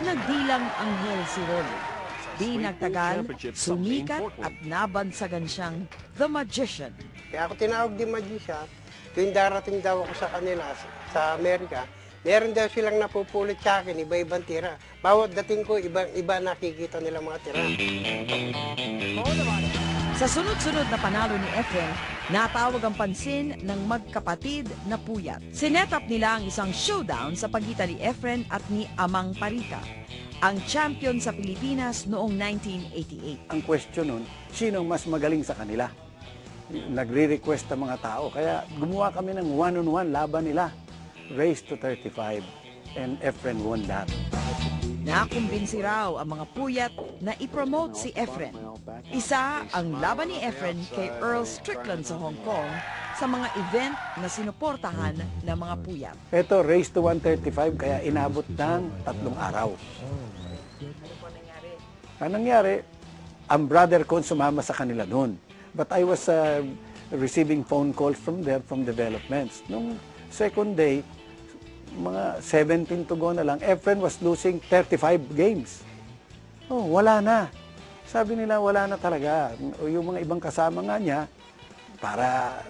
nagdilang anghel si Rolly. Di nagtagal, sumikat at nabansagan siyang The Magician. Kaya ako tinawag The Magician, tuwing darating daw ako sa kanila, sa Amerika, meron daw silang napupulot sa akin, iba-ibang tira. Bawat dating ko, iba nakikita nilang mga tira. Sa sunod-sunod na panalo ni Efren, natawag ang pansin ng magkapatid na puyat. Sinet up nila ang isang showdown sa pagitan ni Efren at ni Amang Parika, ang champion sa Pilipinas noong 1988. Ang question nun, sino mas magaling sa kanila? Nagre-request ang mga tao. Kaya gumawa kami ng one-on-one laban nila. Race to 35. And Efren won that. Nakumbinsi raw ang mga puyat na ipromote si Efren. Isa ang laban ni Efren kay Earl Strickland sa Hong Kong sa mga event na sinuportahan ng mga puyat. Ito, race to 135, kaya inabot ng 3 araw. Ang nangyari, ang brother ko sumama sa kanila noon. But I was receiving phone calls from them, from developments. Nung second day, mga 17 to go na lang, Efren was losing 35 games. Oh, wala na. Sabi nila, wala na talaga. Yung mga ibang kasama nga niya,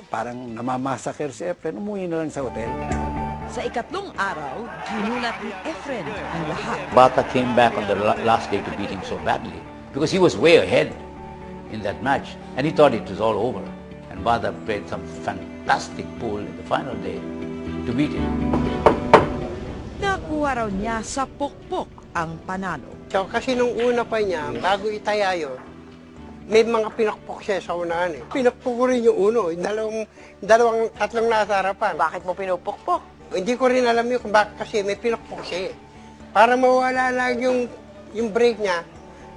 parang namamasaker si Efren, umuwi na lang sa hotel. Sa ikatlong araw, ginulat ni Efren ang lahat. Bata came back on the last day to beat him so badly because he was way ahead in that match and he thought it was all over. And Bata played some fantastic pool in the final day to beat him. Nakuha raw niya sa pukpok ang panalo. So, kasi nung una pa niya, bago itaya yun, may mga pinakpok siya sa unahan eh. Pinakpok ko rin yung uno, tatlong nasa harapan. Bakit mo pinupukpok? Hindi ko rin alam yun kung bakit kasi may pinakpok siya eh. Para mawala lang yung break niya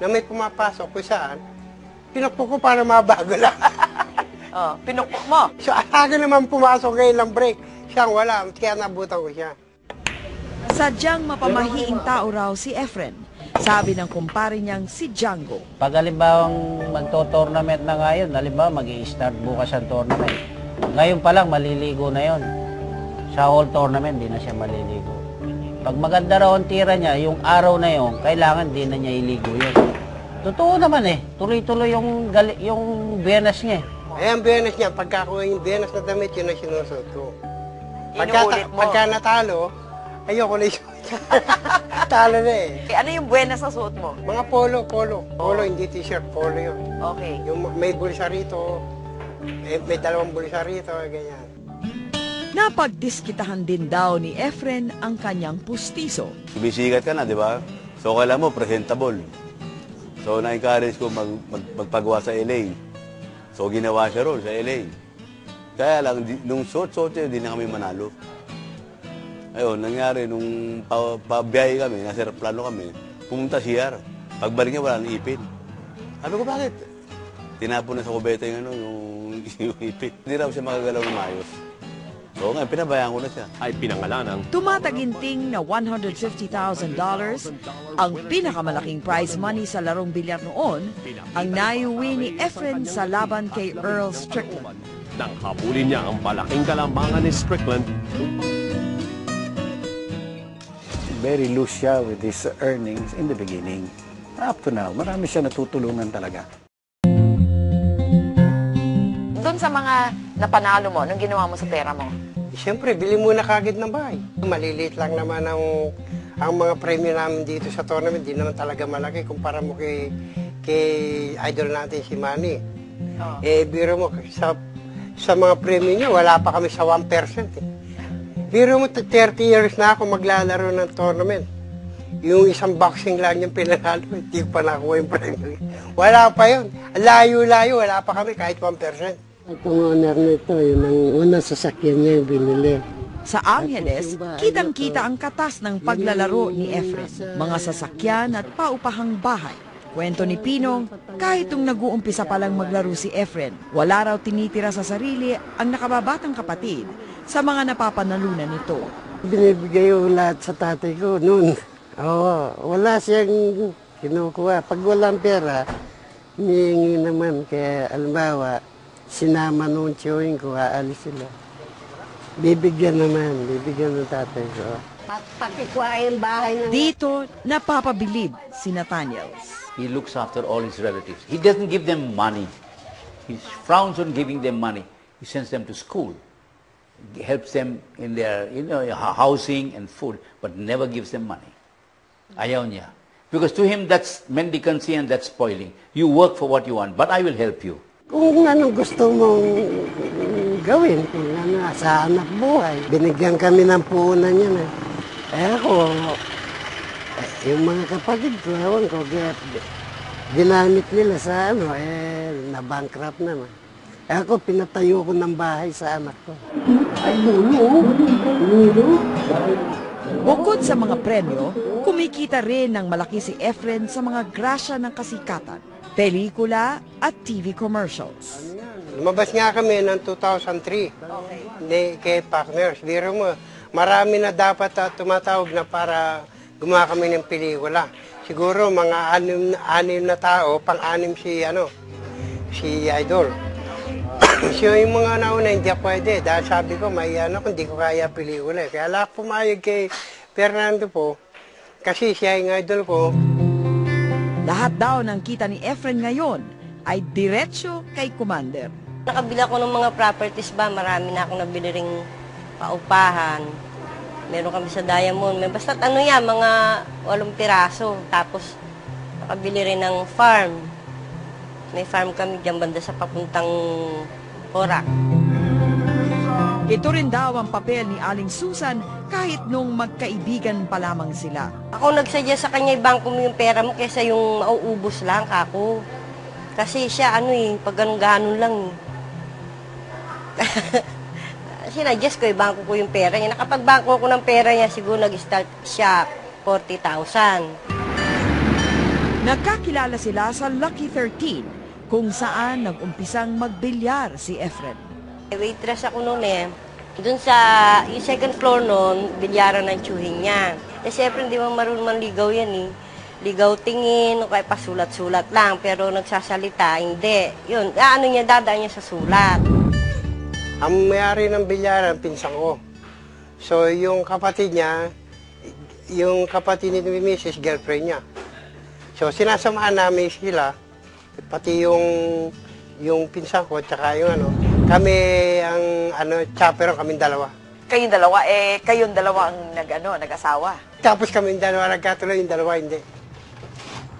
na may pumapasok kung saan, pinakpok ko para mabago lang. Oh, pinukpok mo? So, akin naman pumasok ngayon lang break. Siyang wala, kaya nabutan ko siya. Sadyang mapamahiing tao raw si Efren, sabi ng kumpare niyang si Django. Pag halimbawang magto-tournament na ngayon, halimbawa mag-i-start bukas ang tournament. Ngayon pa lang maliligo na yon. Sa whole tournament, di na siya maliligo. Pag maganda raw ang tira niya, yung araw na yon, kailangan di na niya iligo yun. Totoo naman eh, tuloy-tuloy yung biyanas niya eh. Ang biyanas niya, pagkakuha yung biyanas na damit, yun ang sinusuot ko. Inuulit mo? Pagka natalo, ayoko na yun. Talo na eh. Ano yung buenas na suot mo? Mga polo. Polo, hindi t-shirt, polo yun. Okay. Yung may bulsa rito, may dalawang bulsa rito, ganyan. Napagdiskitahan din daw ni Efren ang kanyang pustiso. Bisikat ka na, di ba? So, kailangan mo presentable. So, na-encourage ko magpagawa sa LA. So, ginawa siya ron sa LA. Kaya lang, nung short-short yun, hindi na kami manalo. Ayun, nangyari, nung pabiyahe kami, nasa aeroplano kami, pumunta siya. Pagbalik niya, wala nang ipin. Sabi ko, bakit? Tinapon na sa kubeta yung ipin. Hindi raw siya makagalaw ng maayos. So ngayon, pinabayaan ko na siya. Ay pinangalanang Tumataginting na $150,000 ang pinakamalaking prize money sa larong bilyar noon ang naiuwi ni Efren sa laban kay Earl Strickland. nang habulin niya ang malaking kalamangan ni Strickland. Very loose siya with his earnings in the beginning. Up to now, marami siya natutulungan talaga. Doon sa mga napanalo mo, nung ginawa mo sa pera mo? Siyempre, bili muna kagad ng bahay. Maliliit lang naman ang mga premyo namin dito sa tournament. Di naman talaga malaki kumpara mo kay idol natin si Manny. Oh. Biro mo, sa mga premyo niya, wala pa kami sa 1%. Biro mo, 30 years na ako maglalaro ng tournament. Yung isang boxing lang yung pinanalo, hindi ko pa nakuha yung premyo. Wala pa yun. Layo-layo, wala pa kami kahit 1%. Itong owner nito, yun ang unang sasakyan niya yung binili. Sa Angeles, kitang-kita ang katas ng paglalaro ni Efren. Mga sasakyan at paupahang bahay. Kwento ni Pinong, kahit nung nag-uumpisa palang maglaro si Efren, wala raw tinitira sa sarili ang nakababatang kapatid sa mga napapanalunan nito. Binibigay yung lahat sa tatay ko noon. Oo, wala siyang kinukuha. Pag walang pera, hinihingi naman. Kaya, alimbawa, sinama nung tiyuhin ko, aalis sila. Bibigyan ng tatay ko. Pakikuha yung bahay ng... Dito, napapabilib si Nathaniels. He looks after all his relatives. He doesn't give them money. He frowns on giving them money. He sends them to school. He helps them in their housing and food, but never gives them money. Ayaw niya. Because to him, that's mendicancy and that's spoiling. You work for what you want, but I will help you. Kung anong gusto mong gawin, kung ano, sa anak buhay. Binigyan kami ng puhunan niya na. Ako, yung mga kapatid ko, ewan ko, ginamit nila sa na-bankrupt naman. Ako, pinatayo ko ng bahay sa anak ko. Bukod sa mga premyo, kumikita rin ng malaki si Efren sa mga grasya ng kasikatan, pelikula at TV commercials. Lumabas nga kami ng 2003 kay Partners. Biro mo, marami na dapat tumatawag na para gumawa kami ng pelikula. Siguro mga anim na tao, pang-anim si Idol. So yung mga nauna hindi pwede dahil sabi ko hindi ko kaya pelikula. Kaya lahat pumayag kay Fernando po kasi siya yung idol ko. Lahat daw ng kita ni Efren ngayon ay diretsyo kay Commander. Nakabila ko ng mga properties ba, marami na akong nabili ring paupahan. Meron kami sa Diamond. Basta mga 8 piraso. Tapos nakabili rin ng farm. May farm kami dyan banda sa papuntang Porac. Ito rin daw ang papel ni Aling Susan kahit nung magkaibigan pa lamang sila. Ako nagsuggest sa kanya, ibangko mo yung pera mo kaysa yung mauubos lang ako. Kasi siya pag ganun-ganon lang Sinadjust ko, ibangko ko yung pera niya. Nakapagbangko ko ng pera niya, siguro nag-start siya 40,000. Nagkakilala sila sa Lucky 13 kung saan nag-umpisang magbilyar si Efren. Waitress ako noon Doon sa yung second floor noon, bilyaran ng tsuhin niya. Siyempre hindi mo marunong manligaw yan Ligaw tingin, o kaya pasulat-sulat lang, pero nagsasalita, hindi. Yun, niya, dadaan niya sa sulat. Ang mayari ng bilyaran, pinsan ko. So yung kapatid niya, yung kapatid ni Mrs. girlfriend niya. So sinasamahan namin sila, pati yung pinsan ko, tsaka yung kami ang chaperone, kaming dalawa. Kayong dalawa, kayong dalawa ang nag-asawa. Tapos kaming dalawa nagkatuloy, yung dalawa hindi.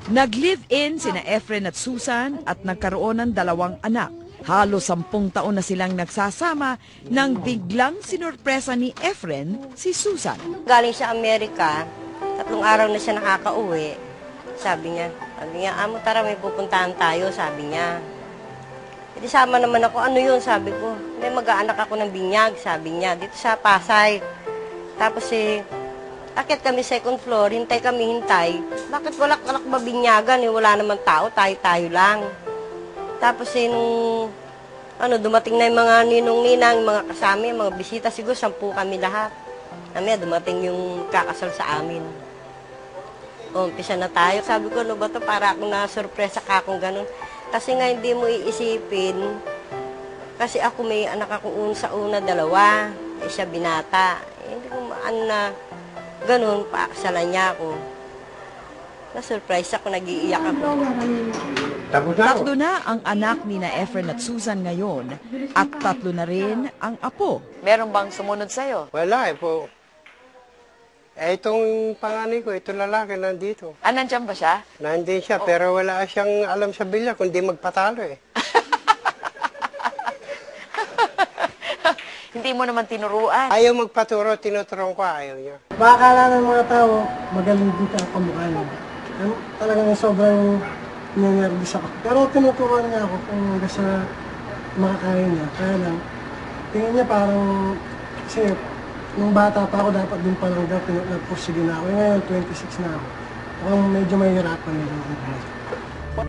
Nag-live-in sina Efren at Susan at nagkaroon ng 2 anak. Halos 10 taon na silang nagsasama nang biglang sinurpresa ni Efren si Susan. Galing sa Amerika, 3 araw na siya nakakauwi. Sabi niya, amo tara may pupuntahan tayo, sabi niya. Hindi sama naman ako, ano yun, sabi ko. May mag-aanak ako ng binyag, sabi niya, dito sa Pasay. Tapos akit kami second floor, hintay. Bakit wala ba binyagan, wala naman tao, tayo lang. Tapos nung dumating na yung mga ninong-ninang, mga kasama, mga bisita, siguro 10 kami lahat. Dumating yung kakasal sa amin. Umpisa na tayo. Sabi ko, ba ito? Para akong na-surpresa ka akong ganun. Kasi nga hindi mo iisipin. Kasi ako may anak ako sa una 2. Siya binata. Hindi ko na ganun, paakasalan niya ako. Na-surprise ako, nag-iiyak ako. Tatlo na ang anak ni na Efren at Susan ngayon at 3 na rin ang apo. Meron bang sumunod sa'yo? Wala po. Itong panganay ko, itong lalaki nandito. Nandiyan ba siya? Nandun siya, pero wala siyang alam sa bilyar, kundi magpatalo Hindi mo naman tinuruan. Ayaw magpaturo, tinuturong ko, ayaw niya. Makakala ng mga tao, magaling dito ang kamukha niya. Talagang sobrang ninervous ako. Pero tinuturuan niya ako kung hanggang sa makakaya niya. Kaya lang, tingin niya parang, kasi nung bata pa ako, dapat din palang daw, nagpursige na ako. Ngayon, 26 na ako. Parang medyo mahihirapan nila.